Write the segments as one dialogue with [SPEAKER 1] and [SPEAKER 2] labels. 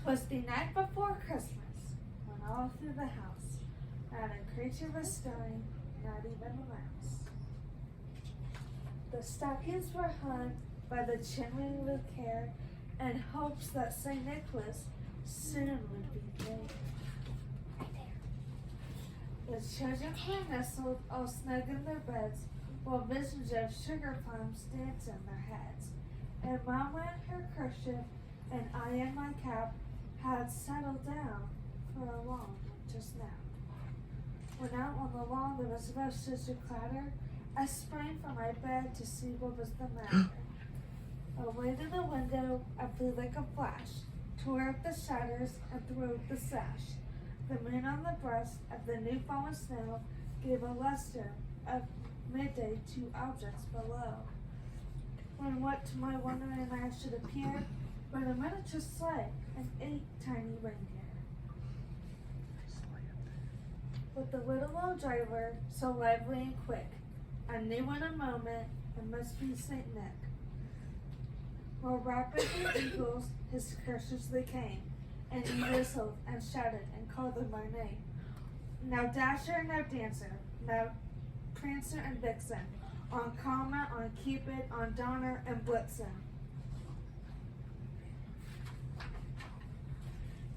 [SPEAKER 1] 'Twas the night before Christmas, when all through the house not a creature was stirring, not even a mouse. The stockings were hung by the chimney with care, in hopes that St. Nicholas soon would be there. The children were nestled all snug in their beds, while visions of sugar plums danced in their heads. And Mama in her kerchief, and I in my cap, had settled down for a long just now. When out on the lawn there was no such a clatter, I sprang from my bed to see what was the matter. Away to the window I flew like a flash, tore up the shutters and threw up the sash. The moon on the breast of the new fallen snow gave a luster of midday to objects below. When what to my wondering eyes should appear but a miniature sleigh and 8 tiny reindeer. With the little old driver so lively and quick, I knew in a moment it must be Saint Nick. More rapid than eagles, his curses they came, and he whistled and shouted and called them by name. Now Dasher, now Dancer, now Prancer and Vixen, on Comet, on Cupid, on Donner and Blitzen.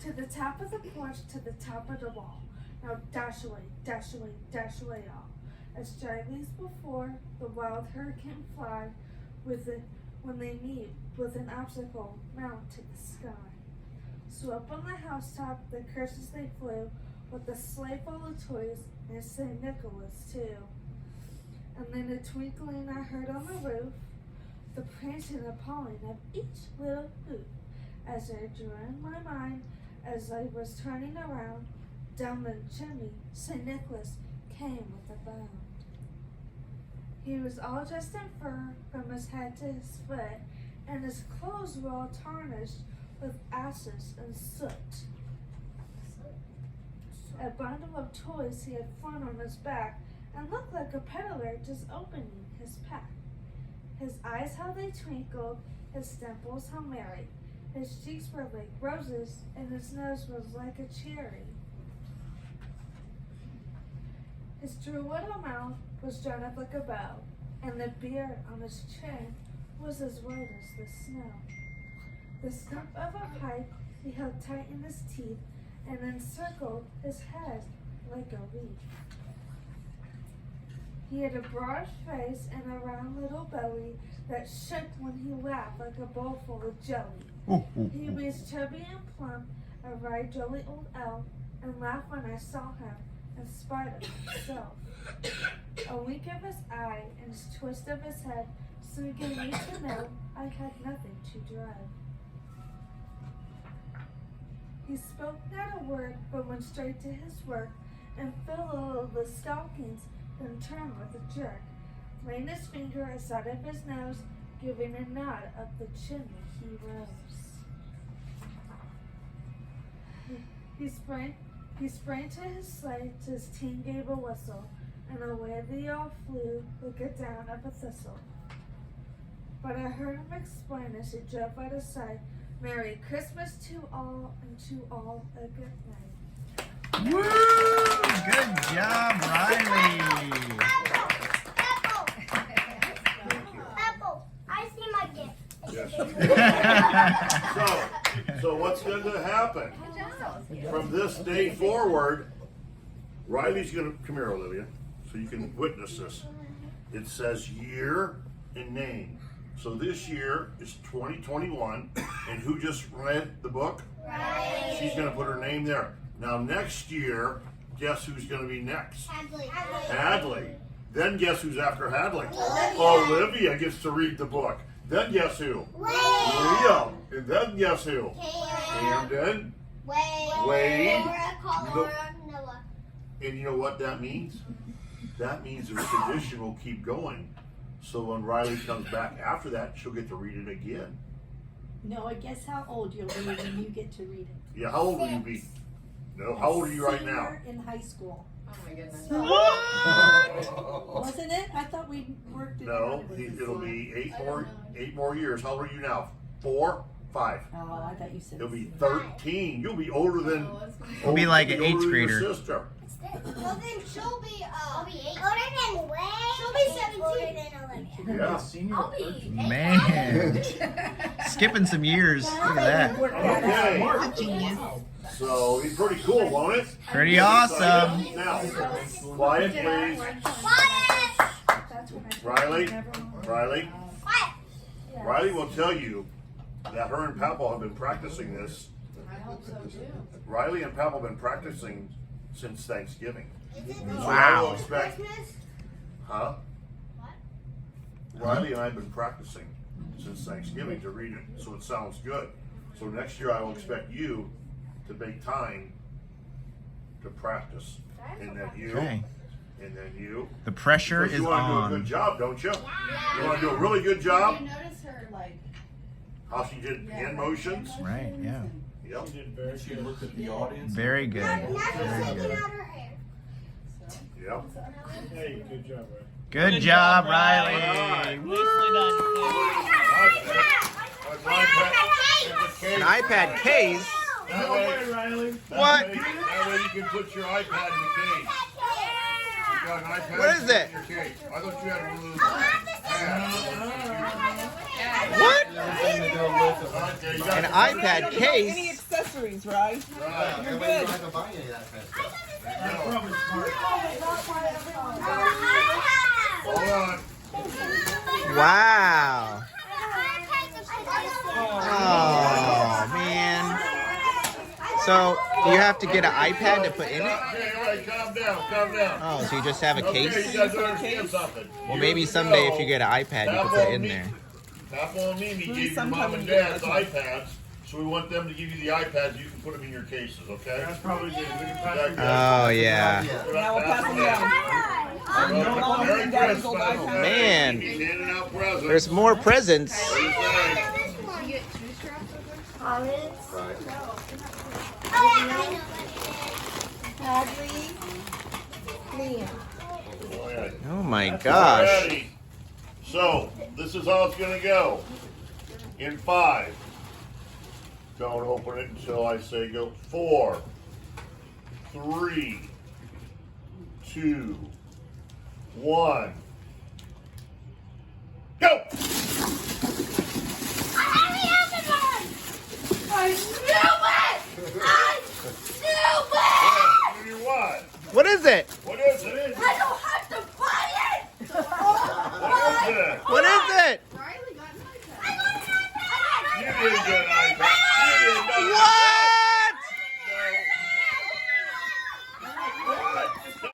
[SPEAKER 1] To the top of the porch, to the top of the wall. Now dash away, dash away, dash away all. As drivers before, the wild hurricane fly with it when they meet with an obstacle mount to the sky. So up on the housetop, the curses they flew, with the sleigh full of toys and St. Nicholas too. And then a twinkling I heard on the roof, the prancing and appalling of each little hoop. As I drew in my mind, as I was turning around, down the chimney, St. Nicholas came with a bound. He was all dressed in fur from his head to his foot, and his clothes were all tarnished with ashes and soot. A bundle of toys he had flung on his back, and looked like a peddler just opening his pack. His eyes how they twinkled, his dimples how merry. His cheeks were like roses, and his nose was like a cherry. His true little mouth was drawn up like a bow, and the beard on his chin was as white as the snow. The stump of a pipe he held tight in his teeth, and encircled his head like a wreath. He had a broad face and a round little belly that shook when he laughed like a bowl full of jelly. He was chubby and plump, a right jolly old elf, and laughed when I saw him in spite of himself. A wink of his eye and a twist of his head soon gave me to know I had nothing to dread. He spoke not a word, but went straight to his work, and filled the stockings, then turned with a jerk, laying his finger aside of his nose, giving a nod up the chimney he rose. He sprang to his sleigh, to his team gave a whistle, and away they all flew like a down of a thistle. But I heard him explain as he drove out of sight, Merry Christmas to all, and to all a good night.
[SPEAKER 2] Woo! Good job, Rylie.
[SPEAKER 3] Apple, I see my gift.
[SPEAKER 4] Yes. So what's going to happen? From this day forward, Riley's going to, come here, Olivia, so you can witness this. It says year and name. So this year is 2021, and who just read the book?
[SPEAKER 3] Rylie.
[SPEAKER 4] She's going to put her name there. Now next year, guess who's going to be next?
[SPEAKER 3] Hadley.
[SPEAKER 4] Hadley. Then guess who's after Hadley?
[SPEAKER 3] Olivia.
[SPEAKER 4] Olivia gets to read the book. Then guess who? Liam. And then guess who? Camden. Wade.
[SPEAKER 3] Noah.
[SPEAKER 4] And you know what that means? That means the tradition will keep going. So when Rylie comes back after that, she'll get to read it again.
[SPEAKER 5] No, I guess how old you'll be when you get to read it.
[SPEAKER 4] Yeah, how old will you be? No, how old are you right now?
[SPEAKER 5] Senior in high school.
[SPEAKER 6] Oh my goodness.
[SPEAKER 5] Wasn't it? I thought we worked it
[SPEAKER 4] No,
[SPEAKER 5] out.
[SPEAKER 4] it'll be eight more years. How old are you now? 4? 5.
[SPEAKER 5] Oh, I thought you said.
[SPEAKER 4] You'll be 13. You'll be older than.
[SPEAKER 2] You'll be like an
[SPEAKER 4] older
[SPEAKER 2] 8th
[SPEAKER 4] than your
[SPEAKER 2] grader.
[SPEAKER 4] sister.
[SPEAKER 3] Well, then she'll be,
[SPEAKER 6] I'll be 8.
[SPEAKER 3] older than Wayne. She'll be 17. Older than Olivia.
[SPEAKER 4] Yeah.
[SPEAKER 6] I'll be 8.
[SPEAKER 2] Man. Skipping some years. Look at that.
[SPEAKER 4] Okay. So he's pretty cool, won't it?
[SPEAKER 2] Pretty awesome.
[SPEAKER 4] Now, quiet, please.
[SPEAKER 3] Quiet!
[SPEAKER 4] Riley, Riley,
[SPEAKER 3] Quiet!
[SPEAKER 4] Riley will tell you that her and Papa have been practicing this.
[SPEAKER 6] I hope so too.
[SPEAKER 4] Riley and Papa have been practicing since Thanksgiving.
[SPEAKER 3] Is it
[SPEAKER 4] So I
[SPEAKER 2] Wow.
[SPEAKER 4] will expect,
[SPEAKER 3] Christmas?
[SPEAKER 4] huh?
[SPEAKER 3] What?
[SPEAKER 4] Riley and I have been practicing since Thanksgiving to read it, so it sounds good. So next year I will expect you to make time to practice. And then you,
[SPEAKER 2] Okay.
[SPEAKER 4] and then you.
[SPEAKER 2] The pressure
[SPEAKER 4] Because
[SPEAKER 2] is
[SPEAKER 4] you want to do a good
[SPEAKER 2] on.
[SPEAKER 4] job, don't you? You want to do a really good job?
[SPEAKER 6] Did you notice her like?
[SPEAKER 4] How she did hand motions?
[SPEAKER 2] Right, yeah.
[SPEAKER 4] Yep.
[SPEAKER 7] She looked at the audience.
[SPEAKER 2] Very good.
[SPEAKER 3] Now she's
[SPEAKER 2] Very
[SPEAKER 3] taking
[SPEAKER 2] good.
[SPEAKER 3] out her hair.
[SPEAKER 4] Yep.
[SPEAKER 7] Hey, good job, Ray.
[SPEAKER 2] Good job, Riley. An iPad case?
[SPEAKER 4] That way,
[SPEAKER 7] Riley.
[SPEAKER 2] What?
[SPEAKER 4] That way you can put your iPad in the case. You got an iPad
[SPEAKER 2] What is it?
[SPEAKER 4] in your case. I thought you had one of those.
[SPEAKER 2] What?
[SPEAKER 4] Okay, you got
[SPEAKER 2] An
[SPEAKER 4] it.
[SPEAKER 2] iPad
[SPEAKER 8] Any
[SPEAKER 2] case?
[SPEAKER 8] accessories, right?
[SPEAKER 4] Right.
[SPEAKER 8] You're good.
[SPEAKER 4] Hold on.
[SPEAKER 2] Wow. Oh, man. So, you have to get an iPad to put in it?
[SPEAKER 4] Okay, all right, calm down, calm down.
[SPEAKER 2] Oh, so you just have a
[SPEAKER 4] Okay,
[SPEAKER 2] case?
[SPEAKER 4] you guys understand something.
[SPEAKER 2] Well, maybe someday if you get an iPad, you can put it in there.
[SPEAKER 4] Papa and Mimi gave your
[SPEAKER 8] sometime
[SPEAKER 4] mom
[SPEAKER 8] when
[SPEAKER 4] and
[SPEAKER 8] you get
[SPEAKER 4] dad's
[SPEAKER 8] that.
[SPEAKER 4] iPads, so we want them to give you the iPads. You can put them in your cases, okay?
[SPEAKER 7] That's probably good. We can pass it
[SPEAKER 2] Oh, yeah.
[SPEAKER 8] Now we'll pass them down. No longer
[SPEAKER 4] Merry
[SPEAKER 8] than daddy's old
[SPEAKER 4] Christmas.
[SPEAKER 8] iPad.
[SPEAKER 2] Man.
[SPEAKER 4] He's handing out presents.
[SPEAKER 2] There's more presents.
[SPEAKER 4] What do you say? Go ahead.
[SPEAKER 2] Oh, my gosh.
[SPEAKER 4] Alrighty. So, this is how it's gonna go. In 5. Don't open it until I say go. 4, 3, 2, 1. Go!
[SPEAKER 3] I knew it!
[SPEAKER 4] Junior, what?
[SPEAKER 2] What is it?